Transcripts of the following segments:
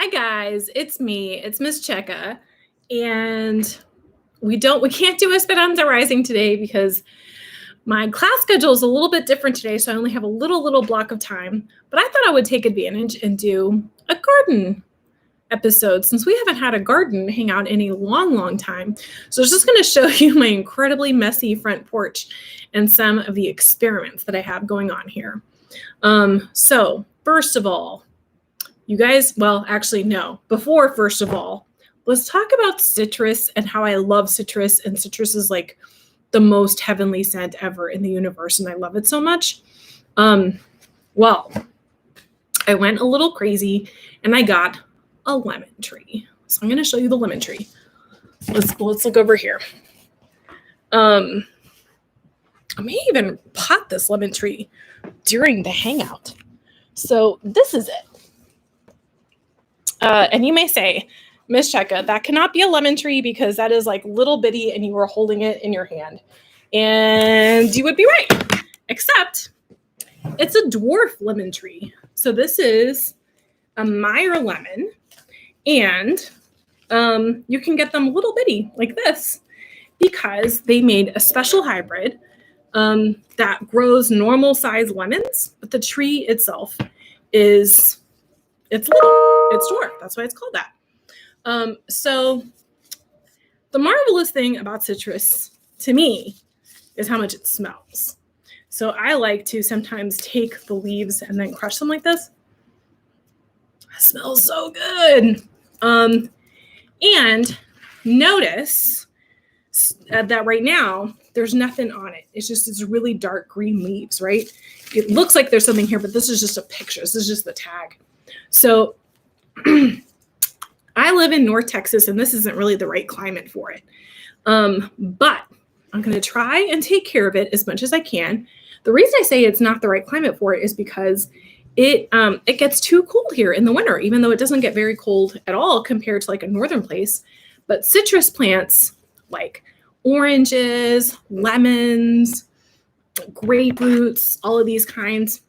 Hi guys, it's me. It's Miss Checka, and we can't do Esperanza Rising today because my class schedule is a little bit different today, so I only have a little block of time. But I thought I would take advantage and do a garden episode since we haven't had a garden hangout in a long time. So I was just going to show you my incredibly messy front porch and some of the experiments that I have going on here. So first of all, you guys, well, actually, no. Before, first of all, let's talk about citrus and how I love citrus. And citrus is like the most heavenly scent ever in the universe, and I love it so much. Well, I went a little crazy, and I got a lemon tree. So I'm going to show you the lemon tree. Let's look over here. I may even pot this lemon tree during the hangout. So this is it. And you may say, Miss Checka, that cannot be a lemon tree because that is like little bitty and you were holding it in your hand. And you would be right, except it's a dwarf lemon tree. So this is a Meyer lemon, and you can get them little bitty like this because they made a special hybrid that grows normal size lemons, but the tree itself it's dwarf. That's why it's called that. So the marvelous thing about citrus to me is how much it smells. So I like to sometimes take the leaves and then crush them like this. It smells so good. And notice that right now there's nothing on it. It's really dark green leaves, right? It looks like there's something here, but this is just a picture. This is just the tag. So I live in North Texas, and this isn't really the right climate for it. But I'm going to try and take care of it as much as I can. The reason I say it's not the right climate for it is because it gets too cold here in the winter, even though it doesn't get very cold at all compared to like a northern place. But citrus plants like oranges, lemons, grapefruits, all of these kinds,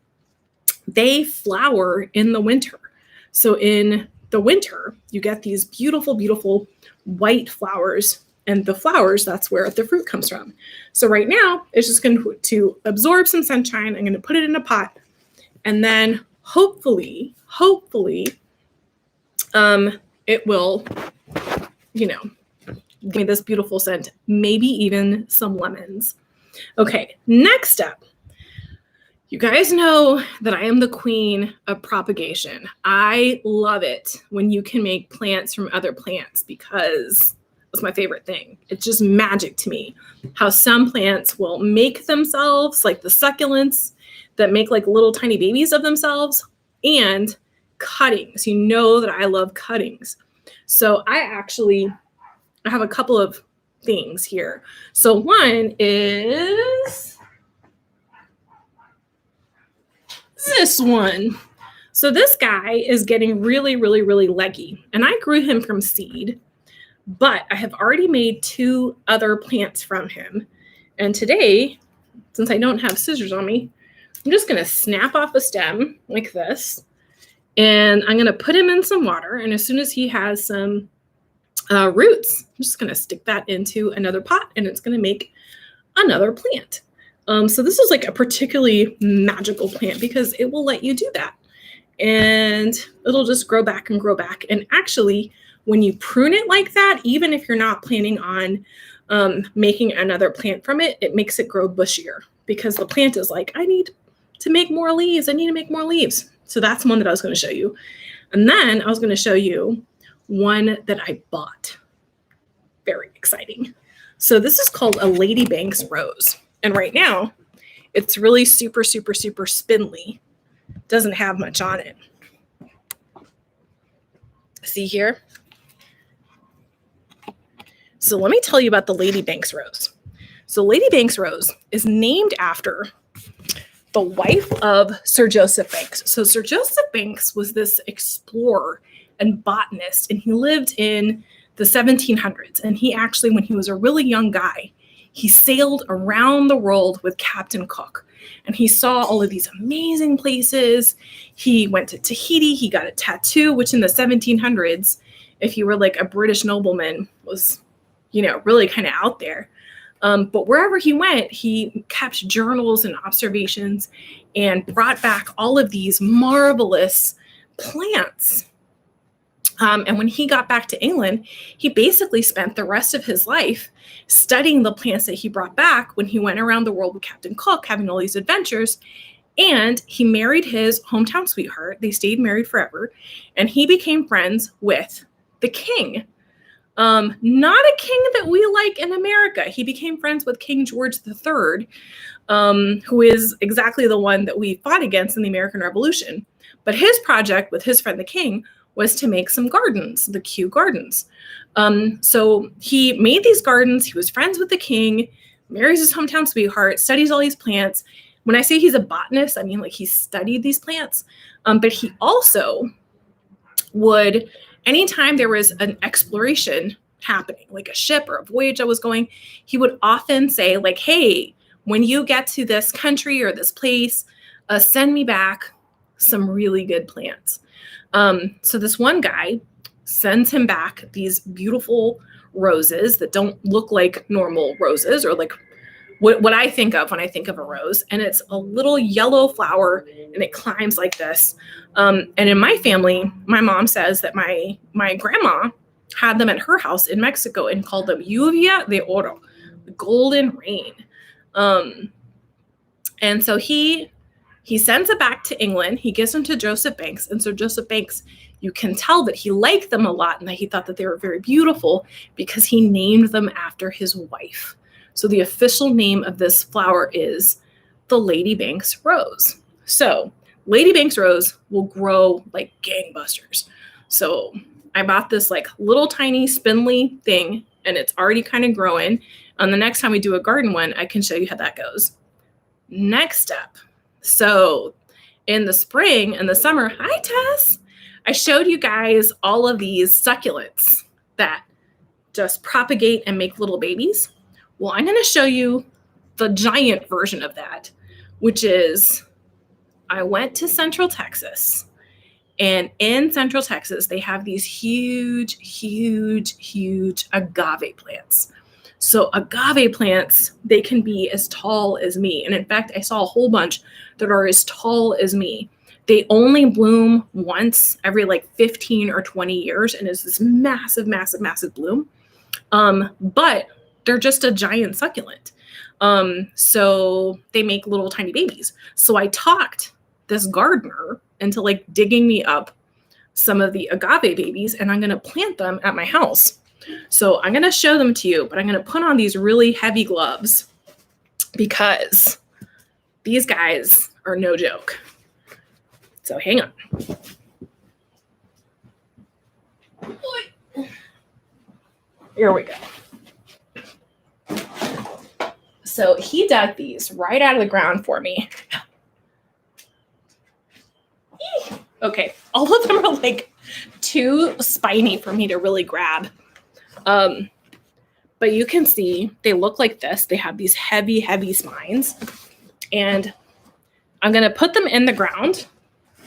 they flower in the winter. So in the winter, you get these beautiful white flowers, and the flowers, that's where the fruit comes from. So right now, it's just going to absorb some sunshine. I'm going to put it in a pot, and then hopefully, it will, give me this beautiful scent, maybe even some lemons. Okay, next up. You guys know that I am the queen of propagation. I love it when you can make plants from other plants because it's my favorite thing. It's just magic to me how some plants will make themselves, like the succulents that make like little tiny babies of themselves, and cuttings. You know that I love cuttings. So I have a couple of things here. So one is this one. So this guy is getting really leggy, and I grew him from seed, but I have already made 2 other plants from him. And today, since I don't have scissors on me, I'm just going to snap off a stem like this, and I'm going to put him in some water. And as soon as he has some roots, I'm just going to stick that into another pot, and it's going to make another plant. So this is like a particularly magical plant because it will let you do that. And it'll just grow back and grow back. And actually, when you prune it like that, even if you're not planning on making another plant from it, it makes it grow bushier because the plant is like, I need to make more leaves. I need to make more leaves. So that's one that I was going to show you. And then I was going to show you one that I bought. Very exciting. So this is called a Lady Banks rose. And right now, it's really super spindly. Doesn't have much on it. See here? So let me tell you about the Lady Banks rose. So Lady Banks rose is named after the wife of Sir Joseph Banks. So Sir Joseph Banks was this explorer and botanist, and he lived in the 1700s. And he actually, when he was a really young guy, he sailed around the world with Captain Cook. and he saw all of these amazing places. He went to Tahiti. He got a tattoo, which in the 1700s, if you were like a British nobleman, was, really kind of out there. But wherever he went, he kept journals and observations and brought back all of these marvelous plants. And when he got back to England, he basically spent the rest of his life studying the plants that he brought back when he went around the world with Captain Cook, having all these adventures. And he married his hometown sweetheart. They stayed married forever. And he became friends with the king. Not a king that we like in America. He became friends with King George III, who is exactly the one that we fought against in the American Revolution. But his project with his friend the king was to make some gardens, the Kew Gardens. So he made these gardens. He was friends with the king, marries his hometown sweetheart, studies all these plants. When I say he's a botanist, I mean like he studied these plants. But he also would, anytime there was an exploration happening, like a ship or a voyage that was going, he would often say like, hey, when you get to this country or this place, send me back some really good plants. So this one guy sends him back these beautiful roses that don't look like normal roses, or like what I think of when I think of a rose. And it's a little yellow flower and it climbs like this. And in my family, my mom says that my grandma had them at her house in Mexico and called them lluvia de oro, the golden rain. And so he sends it back to England. He gives them to Joseph Banks. And so Joseph Banks, you can tell that he liked them a lot and that he thought that they were very beautiful because he named them after his wife. So the official name of this flower is the Lady Banks rose. So Lady Banks rose will grow like gangbusters. So I bought this like little tiny spindly thing and it's already kind of growing. And the next time we do a garden one, I can show you how that goes. Next step. So in the spring and the summer, hi Tess, I showed you guys all of these succulents that just propagate and make little babies. Well, I'm going to show you the giant version of that, which is I went to Central Texas, and in Central Texas, they have these huge, huge, huge agave plants. So agave plants, they can be as tall as me. And in fact, I saw a whole bunch that are as tall as me. They only bloom once every like 15 or 20 years. And it's this massive, massive, massive bloom. But they're just a giant succulent. So they make little tiny babies. So I talked this gardener into like digging me up some of the agave babies, and I'm going to plant them at my house. So I'm going to show them to you, but I'm going to put on these really heavy gloves because these guys are no joke. So hang on. Here we go. So he dug these right out of the ground for me. Okay, all of them are like too spiny for me to really grab. But you can see they look like this. They have these heavy, heavy spines. And I'm going to put them in the ground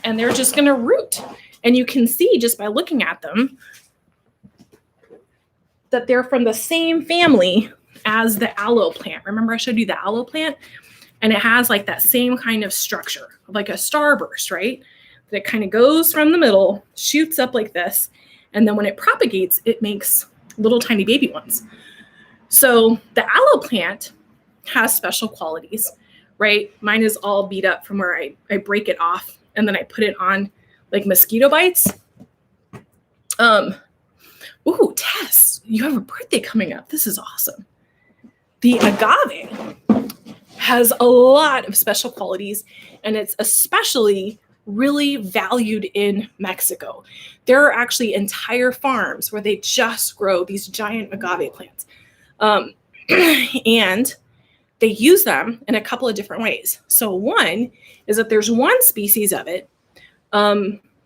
and they're just going to root. And you can see just by looking at them that they're from the same family as the aloe plant. Remember I showed you the aloe plant? And it has like that same kind of structure, like a starburst, right? That kind of goes from the middle, shoots up like this. And then when it propagates, it makes little tiny baby ones. So the aloe plant has special qualities, right? Mine is all beat up from where I break it off and then I put it on like mosquito bites. Ooh, Tess, you have a birthday coming up. This is awesome. The agave has a lot of special qualities, and it's especially really valued in Mexico. There are actually entire farms where they just grow these giant agave plants. And they use them in a couple of different ways. So one is that there's one species of it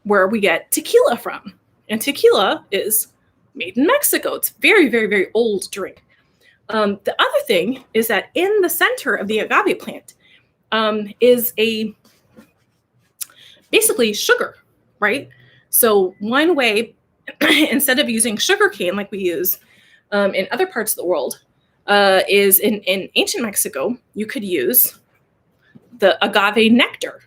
where we get tequila from. And tequila is made in Mexico. It's very, very, very old drink. The other thing is that in the center of the agave plant is basically sugar, right? So one way, instead of using sugar cane like we use in other parts of the world, is in ancient Mexico, you could use the agave nectar.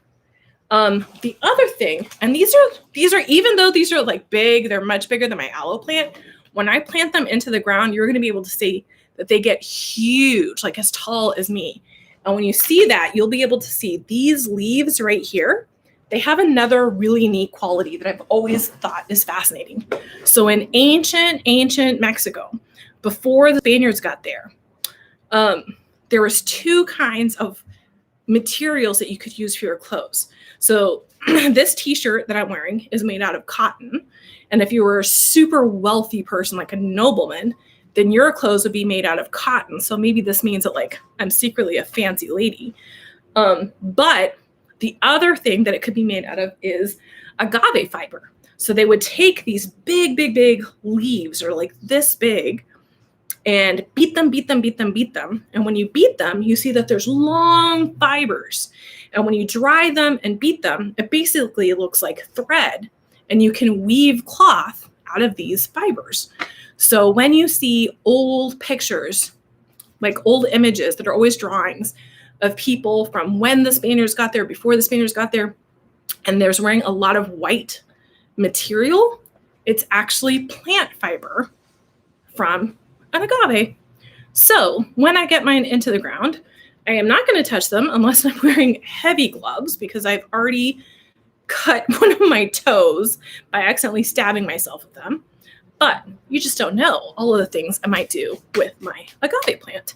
The other thing, and these are even though these are like big, they're much bigger than my aloe plant. When I plant them into the ground, you're going to be able to see that they get huge, like as tall as me. And when you see that, you'll be able to see these leaves right here. They have another really neat quality that I've always thought is fascinating. So in ancient Mexico, before the Spaniards got there, there was two kinds of materials that you could use for your clothes. So this t-shirt that I'm wearing is made out of cotton. And if you were a super wealthy person, like a nobleman, then your clothes would be made out of cotton. So maybe this means that like I'm secretly a fancy lady. But the other thing that it could be made out of is agave fiber. So they would take these big leaves, or like this big, and beat them. And when you beat them, you see that there's long fibers. And when you dry them and beat them, it basically looks like thread. And you can weave cloth out of these fibers. So when you see old pictures, like old images that are always drawings of people from when the Spaniards got there, before the Spaniards got there, and there's wearing a lot of white material, it's actually plant fiber from an agave. So when I get mine into the ground, I am not going to touch them unless I'm wearing heavy gloves, because I've already cut one of my toes by accidentally stabbing myself with them. But you just don't know all of the things I might do with my agave plant.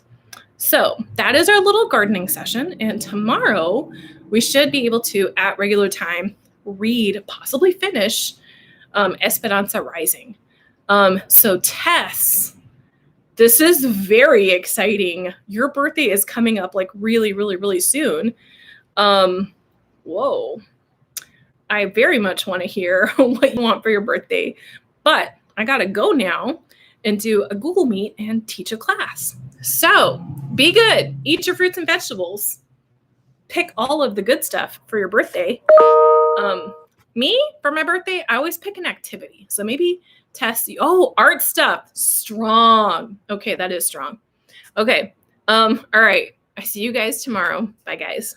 So that is our little gardening session. And tomorrow we should be able to, at regular time, read, possibly finish Esperanza Rising. So Tess, this is very exciting. Your birthday is coming up like really soon. Whoa. I very much want to hear what you want for your birthday, but I got to go now and do a Google Meet and teach a class. So be good. Eat your fruits and vegetables. Pick all of the good stuff for your birthday. Me, for my birthday, I always pick an activity. So maybe Tess, art stuff. Strong. Okay, that is strong. Okay. All right. I see you guys tomorrow. Bye, guys.